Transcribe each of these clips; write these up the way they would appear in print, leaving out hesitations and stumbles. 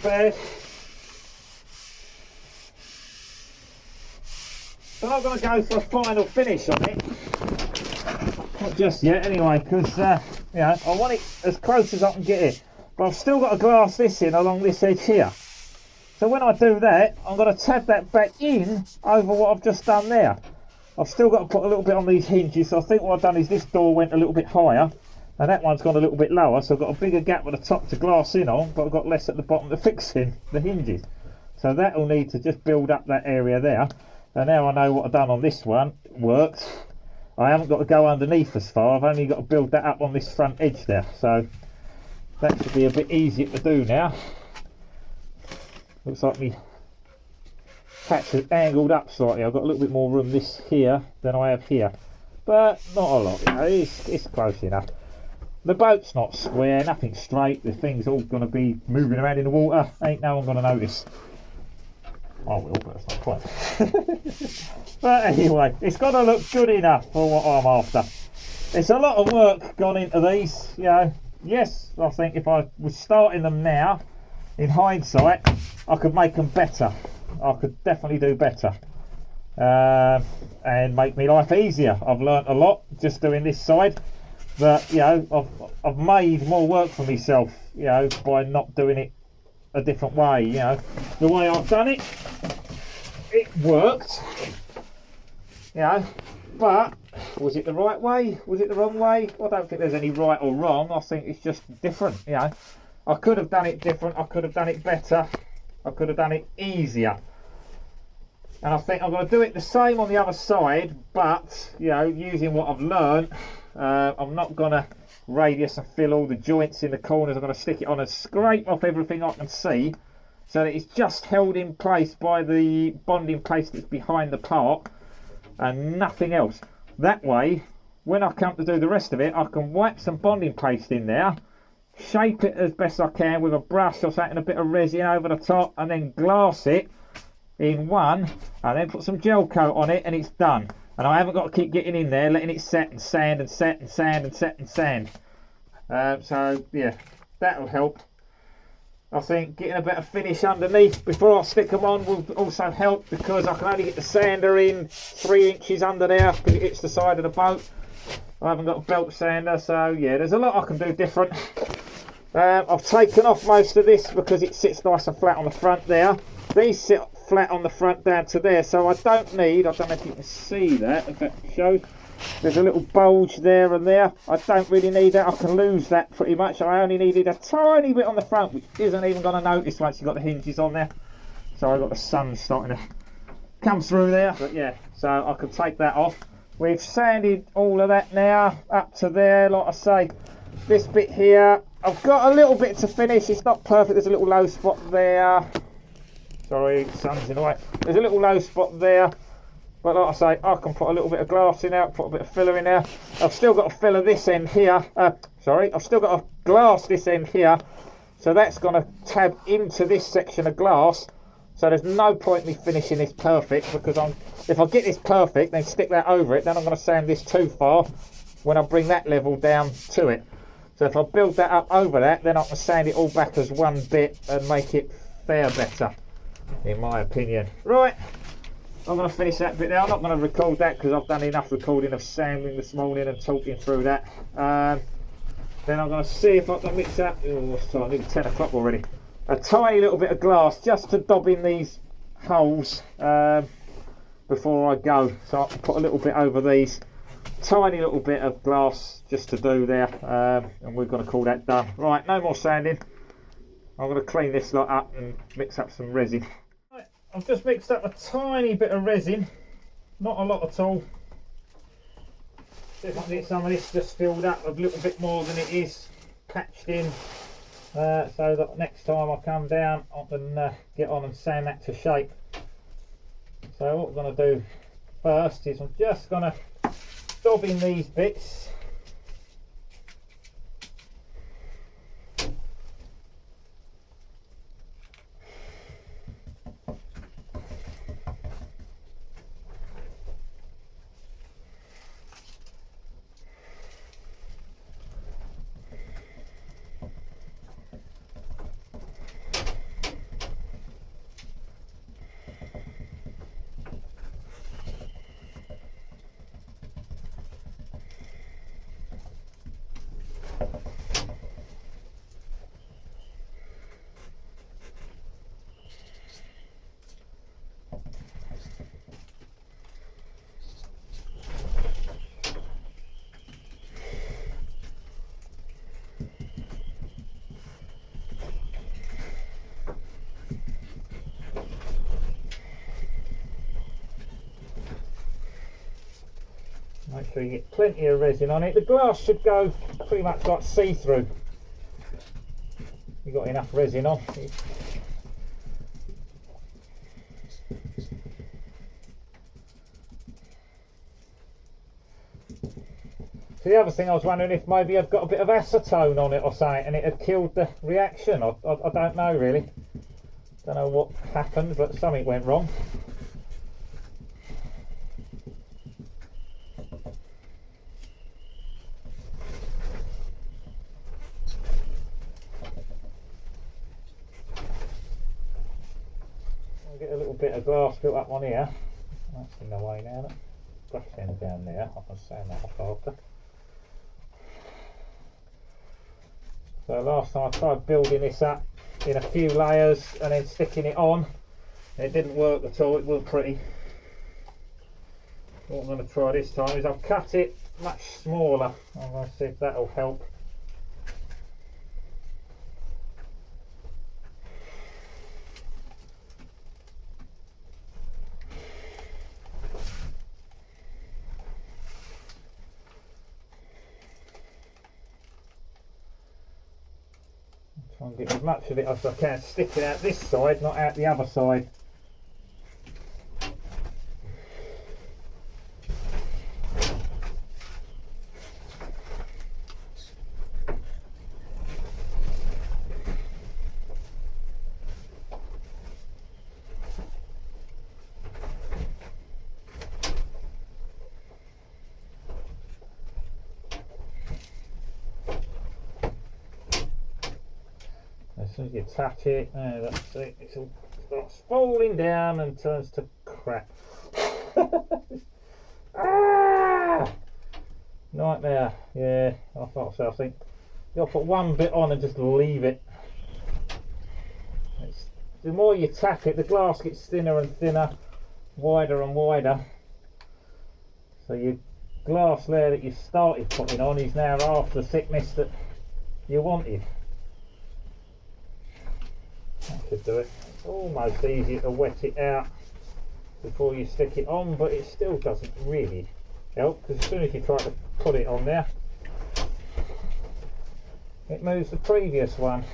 bad. But I'm going to go for a final finish on it. Not just yet anyway, because you know, I want it as close as I can get it. But I've still got to glass this in along this edge here. So when I do that, I'm going to tab that back in over what I've just done there. I've still got to put a little bit on these hinges, so I think what I've done is this door went a little bit higher, and that one's gone a little bit lower, so I've got a bigger gap at the top to glass in on, but I've got less at the bottom to fix in the hinges. So that will need to just build up that area there. And now I know what I've done on this one worked. I haven't got to go underneath as far, I've only got to build that up on this front edge there. So that should be a bit easier to do now. Looks like me patch has angled up slightly. I've got a little bit more room this here than I have here. But not a lot, you know, it's close enough. The boat's not square, nothing straight. The thing's all going to be moving around in the water. Ain't no one going to notice. I will, but that's not quite. But anyway, it's got to look good enough for what I'm after. It's a lot of work gone into these, you know. Yes, I think if I was starting them now, in hindsight, I could make them better. I could definitely do better. And make my life easier. I've learnt a lot just doing this side. But, you know, I've made more work for myself, you know, by not doing it a different way, you know. The way I've done it, it worked, you know, but was it the right way? Was it the wrong way? Well, I don't think there's any right or wrong. I think it's just different, you know. I could have done it different. I could have done it better. I could have done it easier. And I think I'm going to do it the same on the other side, but, you know, using what I've learned, I'm not going to radius and fill all the joints in the corners. I'm going to stick it on and scrape off everything I can see so that it's just held in place by the bonding paste that's behind the part and nothing else. That way, when I come to do the rest of it, I can wipe some bonding paste in there, shape it as best I can with a brush or something, a bit of resin over the top, and then glass it in one, and then put some gel coat on it, and it's done. And I haven't got to keep getting in there, letting it set and sand and set and sand and set and sand. So yeah, that'll help. I think getting a better finish underneath before I stick them on will also help, because I can only get the sander in 3 inches under there because it hits the side of the boat. I haven't got a belt sander, so yeah, there's a lot I can do different. I've taken off most of this because it sits nice and flat on the front there. These sit flat on the front down to there, so I don't know if you can see that, if that shows. There's a little bulge there and there. I don't really need that. I can lose that pretty much. I only needed a tiny bit on the front, which isn't even going to notice once you've got the hinges on there. So I've got the sun starting to come through there. But yeah, so I can take that off. We've sanded all of that now up to there. Like I say, this bit here, I've got a little bit to finish. It's not perfect. There's a little low spot there. Sorry, the sun's in the way. There's a little low spot there. But like I say, I can put a little bit of glass in there, put a bit of filler in there. I've still got to filler this end here. I've still got to glass this end here. So that's going to tab into this section of glass. So there's no point in me finishing this perfect, because if I get this perfect, then stick that over it, then I'm going to sand this too far when I bring that level down to it. So if I build that up over that, then I can sand it all back as one bit and make it fare better, in my opinion. Right. I'm going to finish that bit now. I'm not going to record that because I've done enough recording of sanding this morning and talking through that. Then I'm going to see if I can mix up, what's the time? It's 10 o'clock already. A tiny little bit of glass just to dob in these holes before I go. So I can put a little bit over these. Tiny little bit of glass just to do there. And we're going to call that done. Right, no more sanding. I'm going to clean this lot up and mix up some resin. I've just mixed up a tiny bit of resin, not a lot at all. See if I can get some of this just filled up a little bit more than it is, patched in, so that next time I come down I can get on and sand that to shape. So what we're going to do first is I'm just going to dob in these bits. sure you get plenty of resin on it. The glass should go pretty much like see-through. You've got enough resin on. So the other thing I was wondering if maybe I'd got a bit of acetone on it or something and it had killed the reaction. I don't know really. Don't know what happened, but something went wrong. I'll get a little bit of glass built up on here. That's in the way now. Brush end down there. I can sand that off after. So last time I tried building this up in a few layers and then sticking it on. It didn't work at all, it wasn't pretty. What I'm going to try this time is I'll cut it much smaller. I'm going to see if that'll help. Try and get as much of it as I can sticking out this side, not out the other side. As soon as you touch it, that's it, it all starts falling down and turns to crap. Ah! Nightmare, yeah, I thought so. I think you'll put one bit on and just leave it. The more you tap it, the glass gets thinner and thinner, wider and wider. So your glass layer that you started putting on is now half the thickness that you wanted. That should do it. It's almost easier to wet it out before you stick it on, but it still doesn't really help, because as soon as you try to put it on there, it moves the previous one.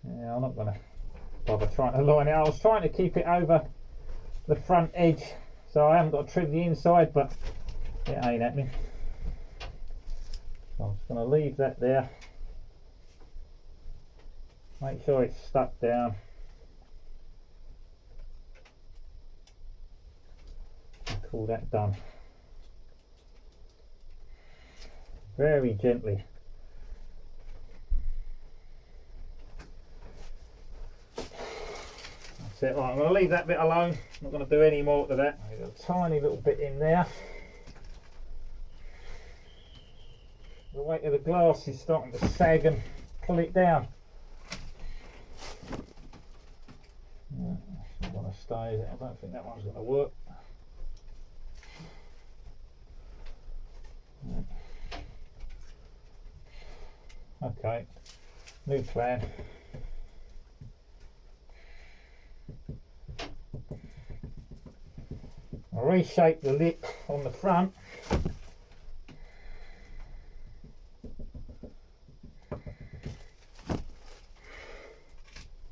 Yeah, I'm not going to bother trying to line it. I was trying to keep it over the front edge, so I haven't got to trim the inside, but it ain't happening. So I'm just going to leave that there. Make sure it's stuck down. And call that done. Very gently. That's it. Right, I'm going to leave that bit alone. I'm not going to do any more to that. I've got a tiny little bit in there. The weight of the glass is starting to sag and pull it down. Yeah, that's not going to stay, is it? I don't think that one's going to work. Okay, new plan. I'll reshape the lip on the front.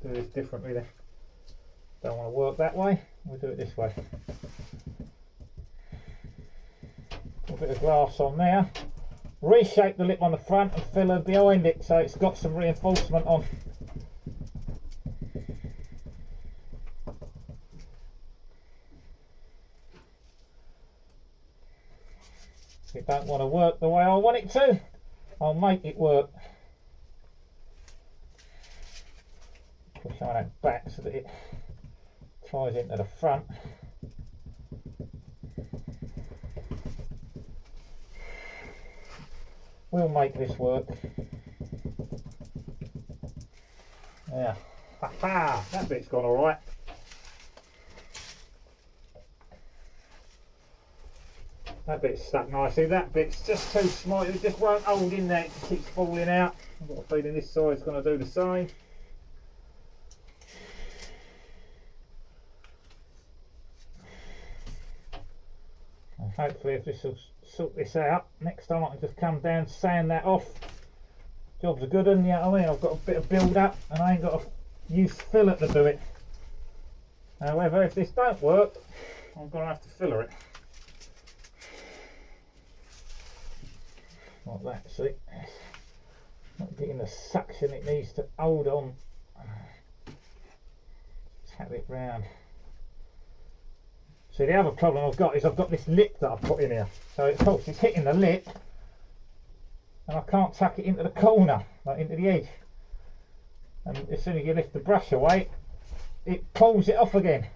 Do this differently then. Don't want to work that way, we'll do it this way. Put a bit of glass on there. Reshape the lip on the front and fill her behind it so it's got some reinforcement on. If it don't want to work the way I want it to, I'll make it work. Push some of that back so that it ties into the front. We'll make this work. Yeah. Ha ha! That bit's gone alright. That bit's stuck nicely. That bit's just too small. It just won't hold in there. It just keeps falling out. I've got a feeling this side's going to do the same. And hopefully if this will sort this out, next time I can just come down, sand that off. Job's a good one, you know what I mean? I've got a bit of build up and I ain't got to use filler to do it. However, if this don't work, I'm going to have to filler it. Like that, see? Not getting the suction it needs to hold on. Tap it round. See, the other problem I've got is I've got this lip that I've put in here. So of course it's hitting the lip and I can't tuck it into the corner, like into the edge. And as soon as you lift the brush away, it pulls it off again.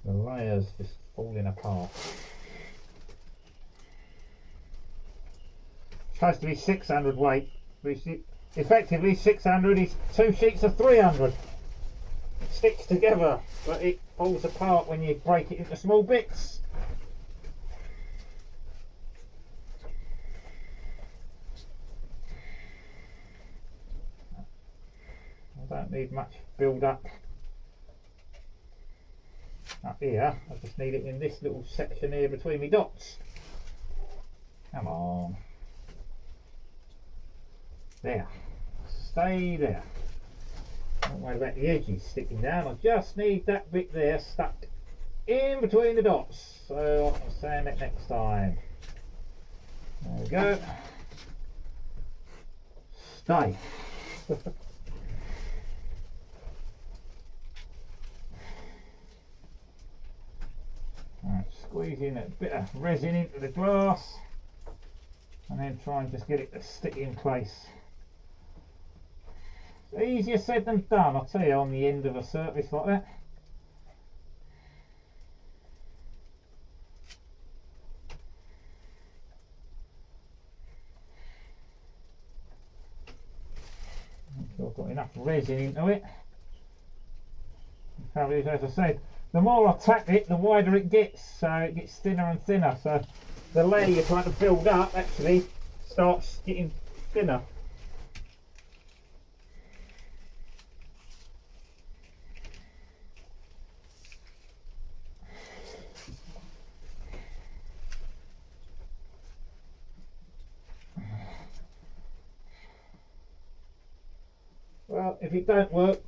The layers just falling apart. It's supposed to be 600 weight, which effectively 600 is 2 sheets of 300. It sticks together, but it falls apart when you break it into small bits. I don't need much build up here. I just need it in this little section here between my dots. Come on. There. Stay there. Don't worry about the edges sticking down. I just need that bit there stuck in between the dots. So I'll sand it next time. There we go. Stay. Right, squeeze in a bit of resin into the glass and then try and just get it to stick in place. It's easier said than done, I'll tell you, on the end of a surface like that. Make sure I've got enough resin into it. As I said, the more I tap it, the wider it gets, so it gets thinner and thinner. So the layer you're trying to build up actually starts getting thinner. Well, if it don't work,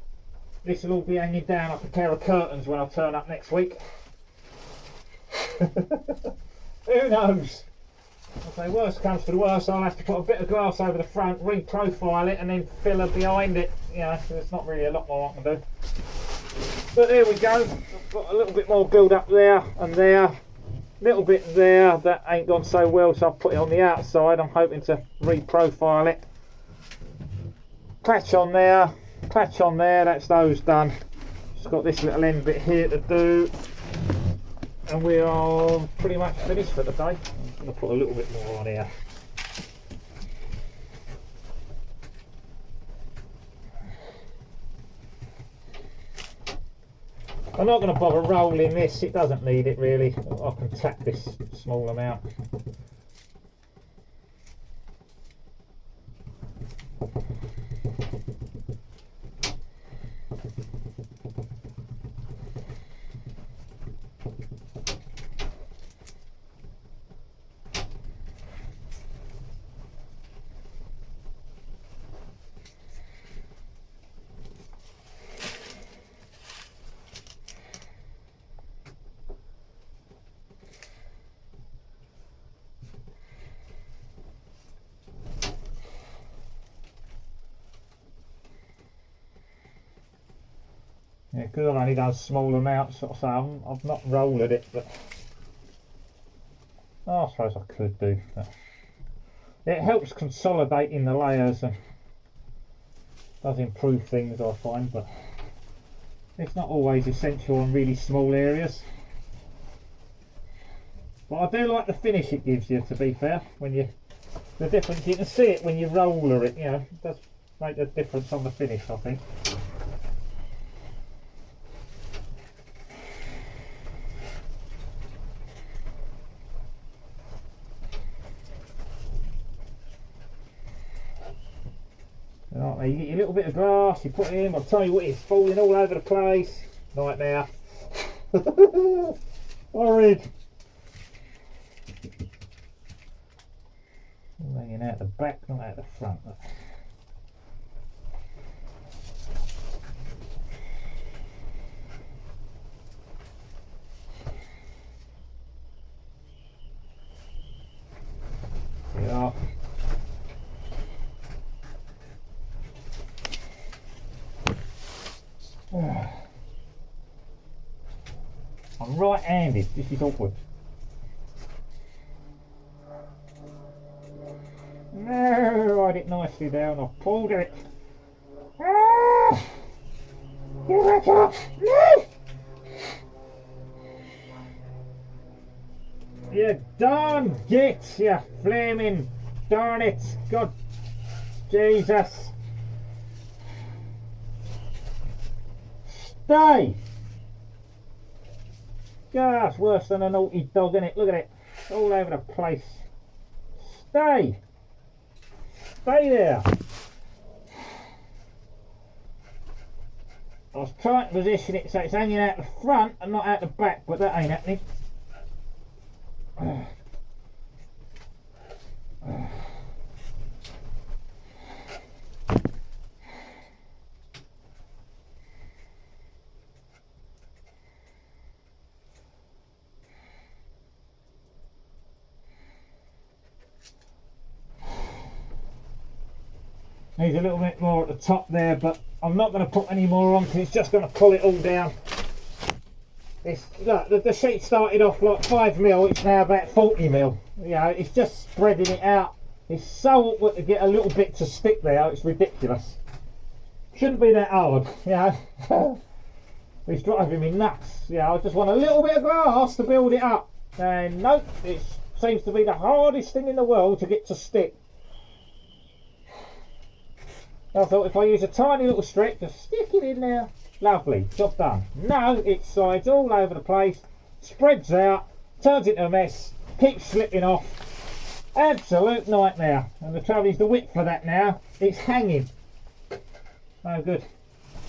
this will all be hanging down like a pair of curtains when I turn up next week. Who knows? If the worst comes to the worst, I'll have to put a bit of glass over the front, re-profile it and then filler behind it. You know, there's not really a lot more I can do. But there we go. I've got a little bit more build up there and there. A little bit there that ain't gone so well, so I've put it on the outside. I'm hoping to re-profile it. Patch on there. Patch on there, that's those done. Just got this little end bit here to do and we are pretty much finished for the day. I'm going to put a little bit more on here. I'm not going to bother rolling this, it doesn't need it really. I can tap this small amount. Yeah, because I've only done small amounts, so I've not rolled it, but Oh, I suppose I could do that. It helps consolidating the layers and does improve things, I find, but it's not always essential in really small areas. But I do like the finish it gives you, to be fair. When you, the difference, you can see it when you roller it, you know, it does make a difference on the finish, I think. Right, you get your little bit of glass, you put it in, I'll tell you what, it's falling all over the place. Nightmare. Horrid. Laying out the back, not out the front. Yeah. I'm right-handed, this is awkward. No, I did it nicely down, I pulled it. Ah! You wake up! No! You darn git, you flaming, darn it, God, Jesus. Stay! Gosh, worse than a naughty dog, innit? Look at it, all over the place. Stay! Stay there! I was trying to position it so it's hanging out the front and not out the back, but that ain't happening. Needs a little bit more at the top there, but I'm not going to put any more on because it's just going to pull it all down. It's, look, the sheet started off like 5mm, it's now about 40mm. You know, it's just spreading it out. It's so awkward to get a little bit to stick there, it's ridiculous. Shouldn't be that hard, you know. It's driving me nuts. You know, I just want a little bit of glass to build it up. And nope, it seems to be the hardest thing in the world to get to stick. I thought if I use a tiny little strip, just stick it in there. Lovely, job done. No, it slides all over the place, spreads out, turns into a mess, keeps slipping off. Absolute nightmare. And the trouble is the width for that now, it's hanging. No good.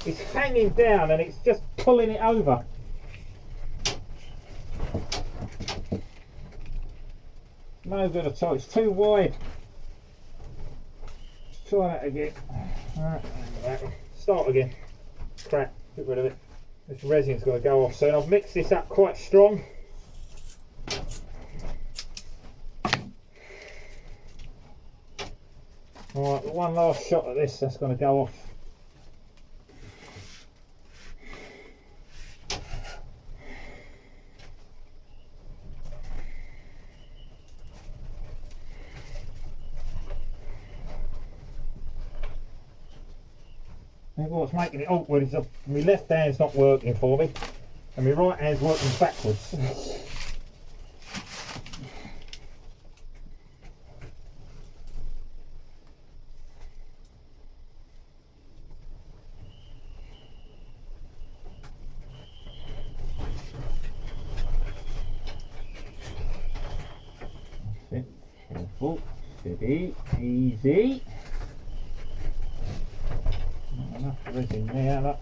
It's hanging down and it's just pulling it over. No good at all, it's too wide. Let's try that again. Right, start again. Crap, get rid of it. This resin's got to go off soon. I've mixed this up quite strong. Alright, one last shot at this, that's going to go off. What's making it awkward is my left hand's not working for me and my right hand's working backwards. That's it. Careful, steady, easy. Enough resin there, look.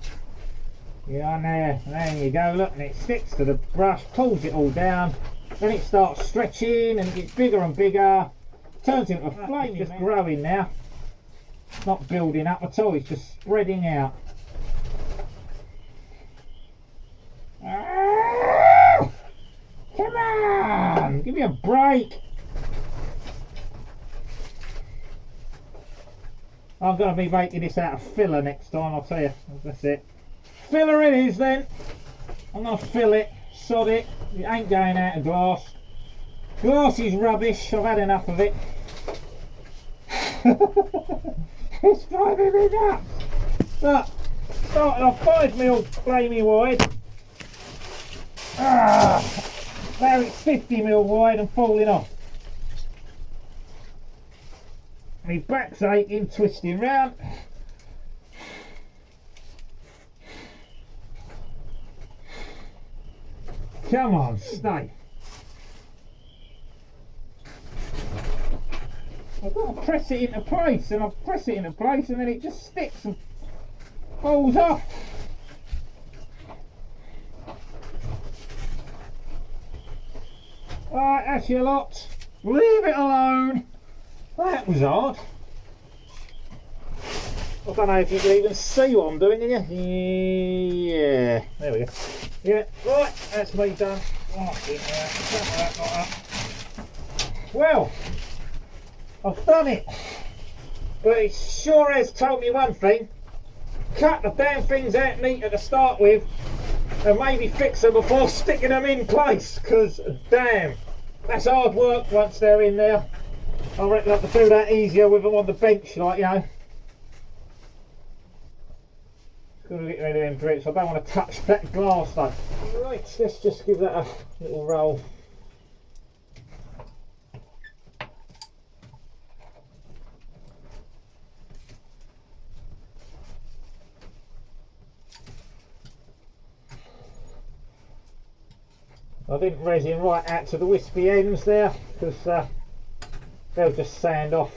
Yeah, there you go, look, and it sticks to the brush, pulls it all down, then it starts stretching and it gets bigger and bigger, turns into a flame. It's just growing now, it's not building up at all, it's just spreading out. Ah, come on, give me a break. I'm going to be making this out of filler next time, I'll tell you. That's it. Filler it is then. I'm going to fill it, sod it. It ain't going out of glass. Glass is rubbish, I've had enough of it. It's driving me nuts. But, starting off 5mm flamey wide. Now it's 50mm wide and falling off. My back's aching, twisting round. Come on, stay. I've got to press it into place, and I press it into place and then it just sticks and falls off. Right, that's your lot. Leave it alone. That was hard. I don't know if you can even see what I'm doing, can you? Yeah, there we go. Yeah, right, that's me done. Well, I've done it. But it sure has told me one thing. Cut the damn things out neater to start with and maybe fix them before sticking them in place, because damn, that's hard work once they're in there. I reckon I could do that easier with them on the bench, like, you know. Got to get rid of them drips. I don't want to touch that glass though. Right, let's just give that a little roll. I didn't resin right out to the wispy ends there because they'll just sand off.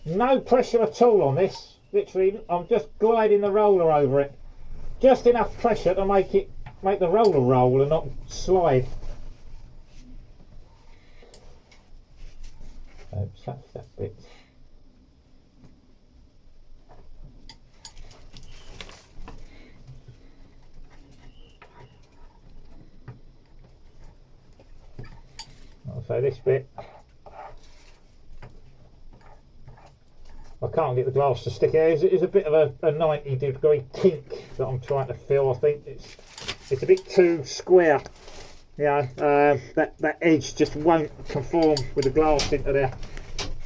No pressure at all on this, literally I'm just gliding the roller over it. Just enough pressure to make the roller roll and not slide. Oops, that's that bit. I'll say this bit. I can't get the glass to stick out. It's a bit of a 90-degree kink that I'm trying to fill. I think it's a bit too square. Yeah, that edge just won't conform with the glass into there.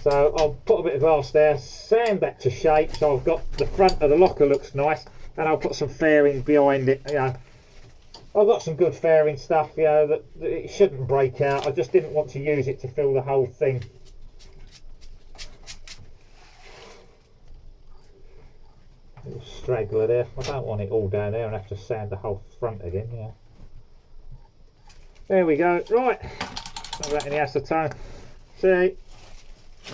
So I'll put a bit of glass there, sand that to shape so I've got the front of the locker looks nice, and I'll put some fairing behind it. You know, I've got some good fairing stuff, you know, that it shouldn't break out. I just didn't want to use it to fill the whole thing. Little straggler there. I don't want it all down there and have to sand the whole front again. Yeah. There we go. Right. Put that in the acetone. See,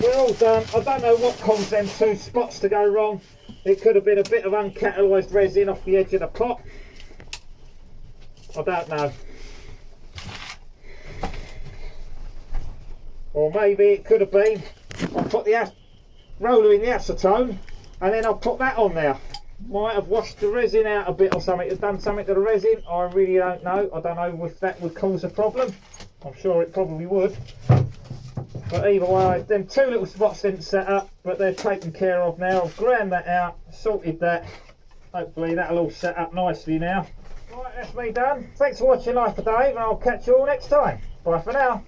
we're all done. I don't know what caused them two spots to go wrong. It could have been a bit of uncatalyzed resin off the edge of the pot. I don't know. Or maybe it could have been I put the roller in the acetone and then I'll put that on there. Might have washed the resin out a bit or something. It's done something to the resin. I really don't know. I don't know if that would cause a problem. I'm sure it probably would. But either way, them two little spots didn't set up, but they're taken care of now. I've ground that out, sorted that. Hopefully that'll all set up nicely now. Right, that's me done. Thanks for watching Life for Dave, and I'll catch you all next time. Bye for now.